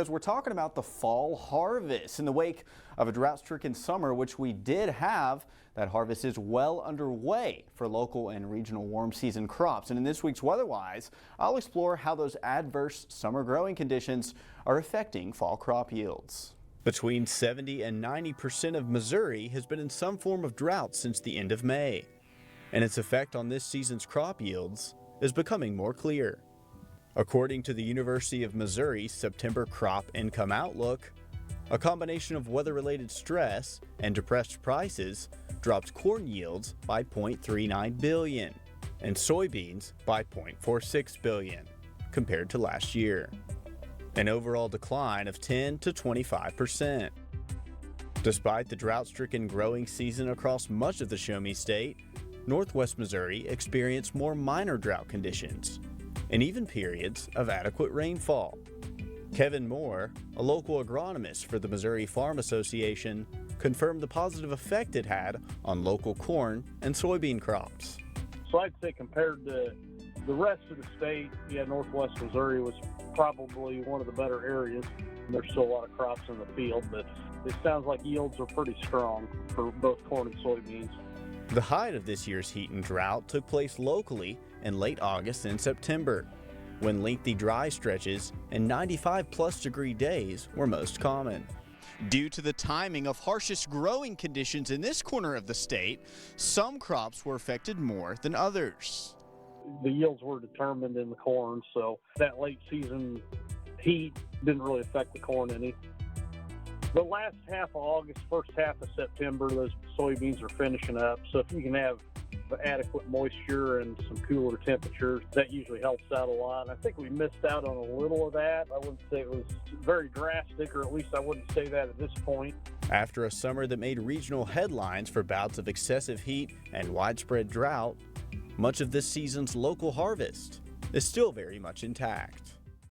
As we're talking about the fall harvest in the wake of a drought-stricken summer, which we did have, that harvest is well underway for local and regional warm season crops. And in this week's WeatherWise, I'll explore how those adverse summer growing conditions are affecting fall crop yields. Between 70 and 90% of Missouri has been in some form of drought since the end of May, and its effect on this season's crop yields is becoming more clear. According to the University of Missouri's September Crop Income Outlook, a combination of weather-related stress and depressed prices dropped corn yields by 0.39 billion and soybeans by 0.46 billion compared to last year, an overall decline of 10 to 25%. Despite the drought-stricken growing season across much of the Show Me State, Northwest Missouri experienced more minor drought conditions and even periods of adequate rainfall. Kevin Moore, a local agronomist for the Missouri Farm Association, confirmed the positive effect it had on local corn and soybean crops. So I'd say compared to the rest of the state, Northwest Missouri was probably one of the better areas. There's still a lot of crops in the field, but it sounds like yields are pretty strong for both corn and soybeans. The height of this year's heat and drought took place locally in late August and September, when lengthy dry stretches and 95+ degree days were most common. Due to the timing of harshest growing conditions in this corner of the state, some crops were affected more than others. The yields were determined in the corn, so that late season heat didn't really affect the corn any. The last half of August, first half of September, those soybeans are finishing up. So if you can have adequate moisture and some cooler temperatures, that usually helps out a lot. And I think we missed out on a little of that. I wouldn't say it was very drastic, or at least I wouldn't say that at this point. After a summer that made regional headlines for bouts of excessive heat and widespread drought, much of this season's local harvest is still very much intact.